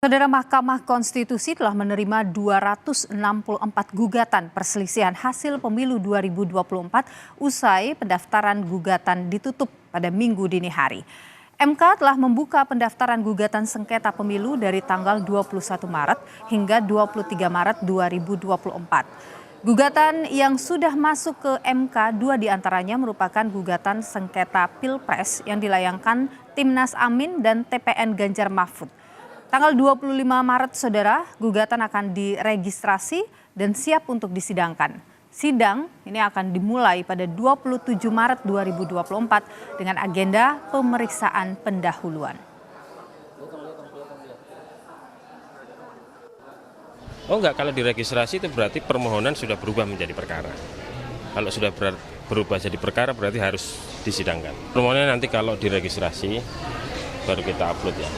Saudara, Mahkamah Konstitusi telah menerima 264 gugatan perselisihan hasil pemilu 2024 usai pendaftaran gugatan ditutup pada Minggu dini hari. MK telah membuka pendaftaran gugatan sengketa pemilu dari tanggal 21 Maret hingga 23 Maret 2024. Gugatan yang sudah masuk ke MK, dua diantaranya merupakan gugatan sengketa Pilpres yang dilayangkan Timnas Amin dan TPN Ganjar Mahfud. Tanggal 25 Maret, saudara, gugatan akan diregistrasi dan siap untuk disidangkan. Sidang ini akan dimulai pada 27 Maret 2024 dengan agenda pemeriksaan pendahuluan. Oh enggak, kalau diregistrasi itu berarti permohonan sudah berubah menjadi perkara. Kalau sudah berubah jadi perkara berarti harus disidangkan. Permohonan nanti kalau diregistrasi baru kita upload ya.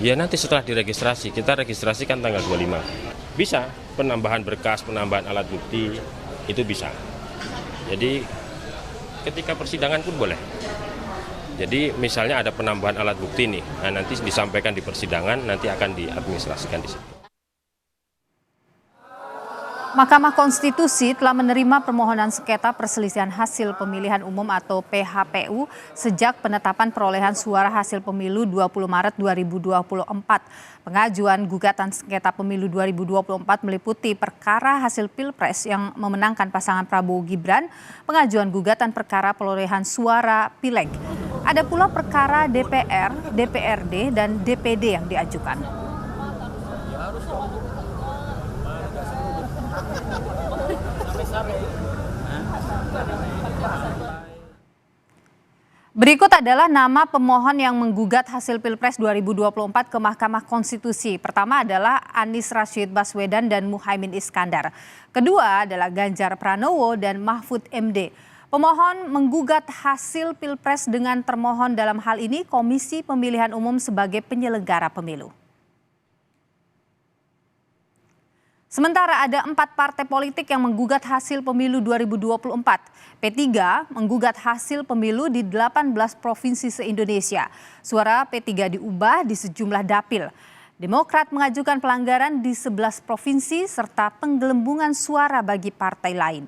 Ya nanti setelah diregistrasi, kita registrasikan tanggal 25. Bisa penambahan berkas, penambahan alat bukti, itu bisa. Jadi ketika persidangan pun boleh. Jadi misalnya ada penambahan alat bukti nih, nah nanti disampaikan di persidangan, nanti akan diadministrasikan di situ. Mahkamah Konstitusi telah menerima permohonan sengketa perselisihan hasil pemilihan umum atau PHPU sejak penetapan perolehan suara hasil pemilu 20 Maret 2024. Pengajuan gugatan sengketa pemilu 2024 meliputi perkara hasil Pilpres yang memenangkan pasangan Prabowo Gibran, pengajuan gugatan perkara perolehan suara Pileg. Ada pula perkara DPR, DPRD, dan DPD yang diajukan. Berikut adalah nama pemohon yang menggugat hasil Pilpres 2024 ke Mahkamah Konstitusi. Pertama adalah Anies Rashid Baswedan dan Muhaimin Iskandar. Kedua adalah Ganjar Pranowo dan Mahfud MD. Pemohon menggugat hasil Pilpres dengan termohon dalam hal ini Komisi Pemilihan Umum sebagai penyelenggara pemilu. Sementara ada 4 partai politik yang menggugat hasil pemilu 2024. P3 menggugat hasil pemilu di 18 provinsi se-Indonesia. Suara P3 diubah di sejumlah dapil. Demokrat mengajukan pelanggaran di 11 provinsi serta penggelembungan suara bagi partai lain.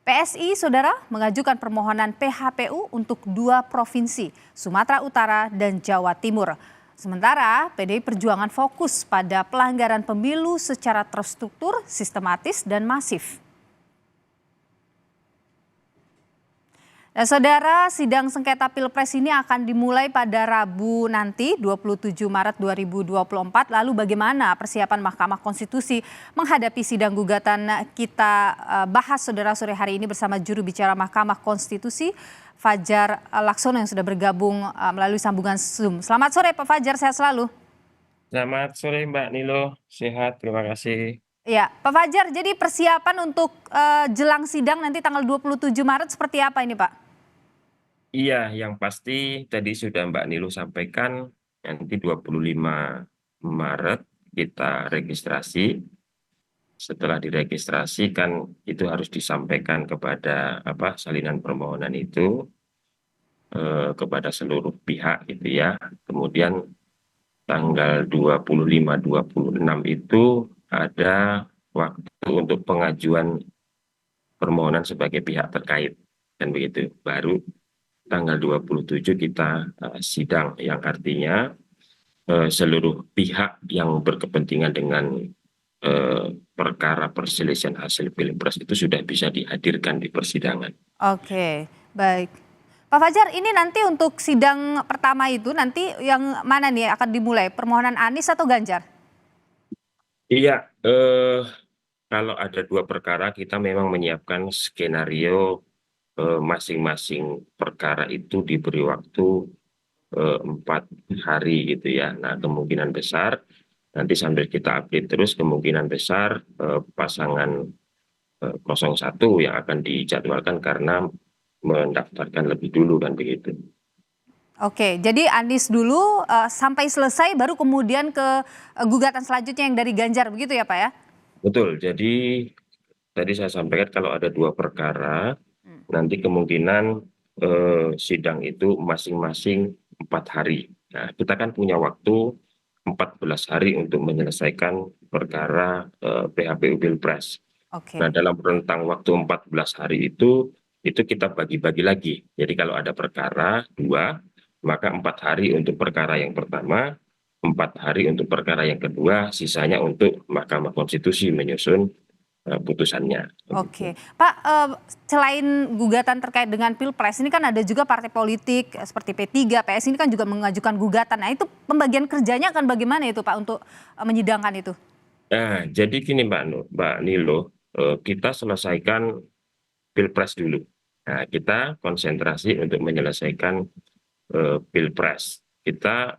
PSI, saudara, mengajukan permohonan PHPU untuk 2 provinsi, Sumatera Utara dan Jawa Timur. Sementara PDI Perjuangan fokus pada pelanggaran pemilu secara terstruktur, sistematis, dan masif. Nah, saudara, sidang sengketa Pilpres ini akan dimulai pada Rabu nanti 27 Maret 2024. Lalu bagaimana persiapan Mahkamah Konstitusi menghadapi sidang gugatan? Kita bahas, saudara, sore hari ini bersama juru bicara Mahkamah Konstitusi, Fajar Laksono, yang sudah bergabung melalui sambungan Zoom. Selamat sore Pak Fajar, sehat selalu. Selamat sore Mbak Nilo, sehat, terima kasih. Ya, Pak Fajar, jadi persiapan untuk jelang sidang nanti tanggal 27 Maret seperti apa ini Pak? Iya, yang pasti tadi sudah Mbak Nilo sampaikan, nanti 25 Maret kita registrasi. Setelah diregistrasi kan itu harus disampaikan kepada salinan permohonan itu kepada seluruh pihak gitu ya. Kemudian tanggal 25-26 itu ada waktu untuk pengajuan permohonan sebagai pihak terkait, dan begitu. Baru tanggal 27 kita sidang, yang artinya seluruh pihak yang berkepentingan dengan perkara perselisihan hasil Pilpres itu sudah bisa dihadirkan di persidangan. Oke, baik. Pak Fajar, ini nanti untuk sidang pertama itu nanti yang mana nih akan dimulai? Permohonan Anies atau Ganjar? Iya, kalau ada 2 perkara kita memang menyiapkan skenario masing-masing perkara itu diberi waktu 4 hari gitu ya. Nah, kemungkinan besar nanti sambil kita update terus, kemungkinan besar pasangan 01 yang akan dijadwalkan karena mendaftarkan lebih dulu, kan begitu. Oke, jadi Anies dulu sampai selesai baru kemudian ke gugatan selanjutnya yang dari Ganjar, begitu ya Pak ya? Betul, jadi tadi saya sampaikan kalau ada 2 perkara, nanti kemungkinan sidang itu masing-masing 4 hari. Nah, kita kan punya waktu 14 hari untuk menyelesaikan perkara PHPU Pilpres. Nah, Oke. dalam rentang waktu 14 hari itu kita bagi-bagi lagi. Jadi kalau ada perkara dua, maka 4 hari untuk perkara yang pertama, 4 hari untuk perkara yang kedua, sisanya untuk Mahkamah Konstitusi menyusun putusannya. Begitu. Oke, Pak, selain gugatan terkait dengan Pilpres, ini kan ada juga partai politik seperti P3, PS ini kan juga mengajukan gugatan. Nah, itu pembagian kerjanya akan bagaimana itu Pak untuk menyidangkan itu? Nah, jadi gini Mbak Nilo, kita selesaikan Pilpres dulu. Nah, kita konsentrasi untuk menyelesaikan Pilpres. Kita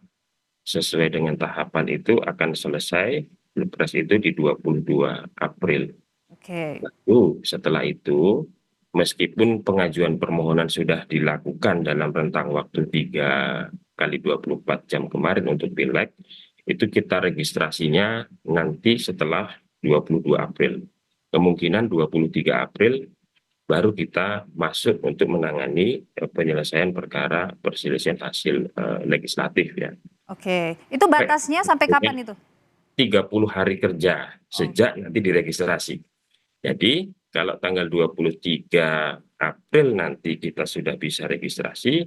sesuai dengan tahapan itu akan selesai Pilpres itu di 22 April. Oke, Lalu setelah itu, meskipun pengajuan permohonan sudah dilakukan dalam rentang waktu 3 kali 24 jam kemarin untuk Pileg, itu kita registrasinya nanti setelah 22 April. Kemungkinan 23 April baru kita masuk untuk menangani penyelesaian perkara perselisihan hasil legislatif ya. oke. Itu Baik, batasnya sampai kapan itu? 30 hari kerja Oh, sejak nanti diregistrasi. Jadi kalau tanggal 23 April nanti kita sudah bisa registrasi,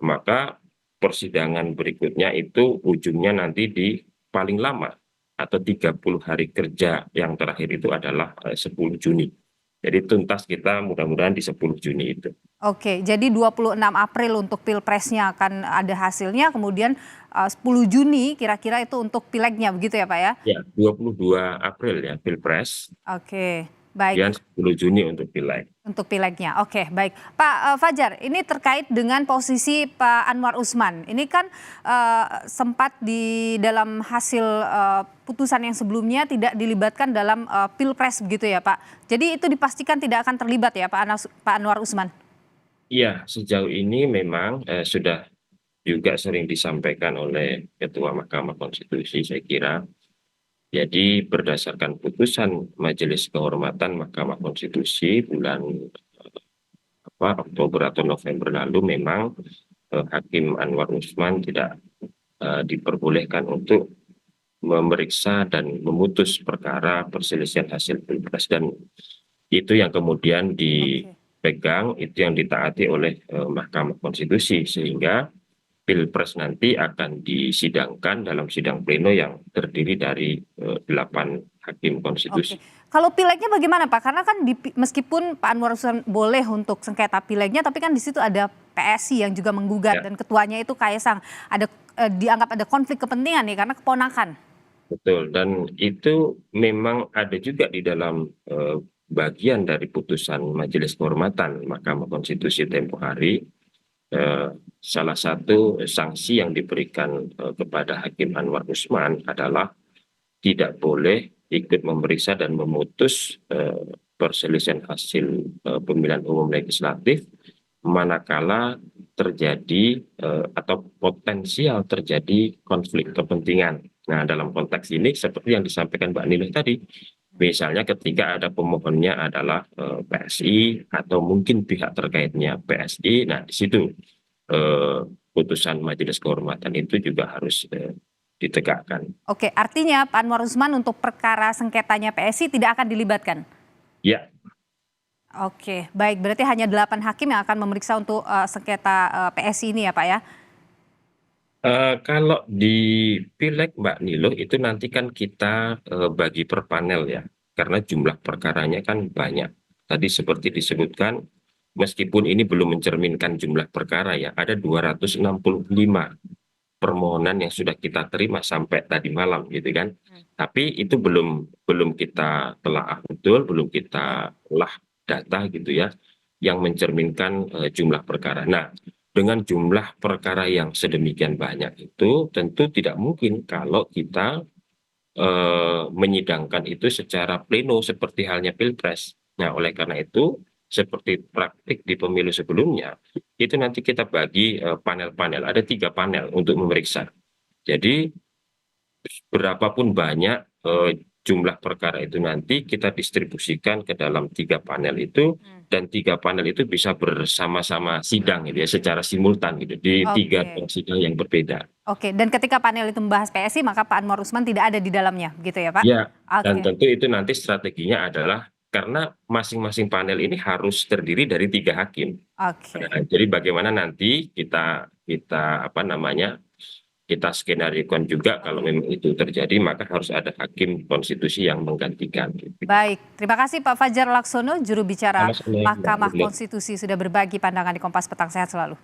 maka persidangan berikutnya itu ujungnya nanti di paling lama atau 30 hari kerja yang terakhir itu adalah 10 Juni. Jadi tuntas kita mudah-mudahan di 10 Juni itu. oke, jadi 26 April untuk Pilpresnya akan ada hasilnya, kemudian 10 Juni kira-kira itu untuk Pilegnya begitu ya Pak ya? Ya, 22 April ya Pilpres, Oke, baik. kemudian 10 Juni untuk Pileg. Untuk pileknya, oke baik. Pak Fajar, ini terkait dengan posisi Pak Anwar Usman. Ini kan sempat di dalam hasil putusan yang sebelumnya tidak dilibatkan dalam pilpres begitu ya Pak. Jadi itu dipastikan tidak akan terlibat ya Pak Anwar Usman. Iya, sejauh ini memang sudah juga sering disampaikan oleh Ketua Mahkamah Konstitusi, saya kira. Jadi berdasarkan putusan Majelis Kehormatan Mahkamah Konstitusi bulan Oktober atau November lalu, memang Hakim Anwar Usman tidak diperbolehkan untuk memeriksa dan memutus perkara perselisihan hasil pilpres, dan itu yang kemudian Oke. dipegang, itu yang ditaati oleh Mahkamah Konstitusi, sehingga Pilpres nanti akan disidangkan dalam sidang pleno yang terdiri dari 8 hakim Oke. konstitusi. Kalau pileknya bagaimana Pak? Karena kan meskipun Pak Anwar Usman boleh untuk sengketa pileknya, tapi kan di situ ada PSI yang juga menggugat Ya, dan ketuanya itu Kaisang. Ada dianggap ada konflik kepentingan nih karena keponakan. betul. Dan itu memang ada juga di dalam bagian dari putusan Majelis Kehormatan Mahkamah Konstitusi tempo hari. Salah satu sanksi yang diberikan kepada Hakim Anwar Usman adalah tidak boleh ikut memeriksa dan memutus perselisihan hasil pemilihan umum legislatif manakala terjadi atau potensial terjadi konflik kepentingan. Nah, dalam konteks ini seperti yang disampaikan Mbak Nilo tadi, misalnya ketika ada pemohonnya adalah PSI atau mungkin pihak terkaitnya PSI, nah di situ putusan Majelis Kehormatan itu juga harus ditegakkan. Oke, artinya Pak Anwar Usman untuk perkara sengketanya PSI tidak akan dilibatkan. Ya, Oke, baik. Berarti hanya 8 hakim yang akan memeriksa untuk sengketa PSI ini ya Pak ya? kalau di Pileg Mbak Nilo itu nanti kan kita bagi per panel ya, karena jumlah perkaranya kan banyak. Tadi seperti disebutkan, meskipun ini belum mencerminkan jumlah perkara ya, ada 265 permohonan yang sudah kita terima sampai tadi malam gitu kan. Tapi itu belum belum kita telaah betul, belum kita olah data gitu ya, yang mencerminkan jumlah perkara. Nah, dengan jumlah perkara yang sedemikian banyak itu tentu tidak mungkin kalau kita menyidangkan itu secara pleno seperti halnya Pilpres. Nah, oleh karena itu, seperti praktik di pemilu sebelumnya, itu nanti kita bagi panel-panel. Ada 3 panel untuk memeriksa. Jadi, berapapun banyak jumlah perkara itu nanti kita distribusikan ke dalam 3 panel itu. dan 3 panel itu bisa bersama-sama sidang gitu ya, secara simultan gitu, di 3 Oke. sidang yang berbeda. Oke, dan ketika panel itu membahas PSI maka Pak Anwar Usman tidak ada di dalamnya, gitu ya Pak? Ya, dan Oke, tentu itu nanti strateginya adalah karena masing-masing panel ini harus terdiri dari 3 hakim. oke. Nah, jadi bagaimana nanti kita kita apa namanya, kita skenariokan juga kalau memang itu terjadi, maka harus ada hakim konstitusi yang menggantikan gitu. Baik, terima kasih Pak Fajar Laksono, juru bicara Sama-sama, Mbak Mahkamah Nurul. Konstitusi sudah berbagi pandangan di Kompas Petang. Sehat selalu.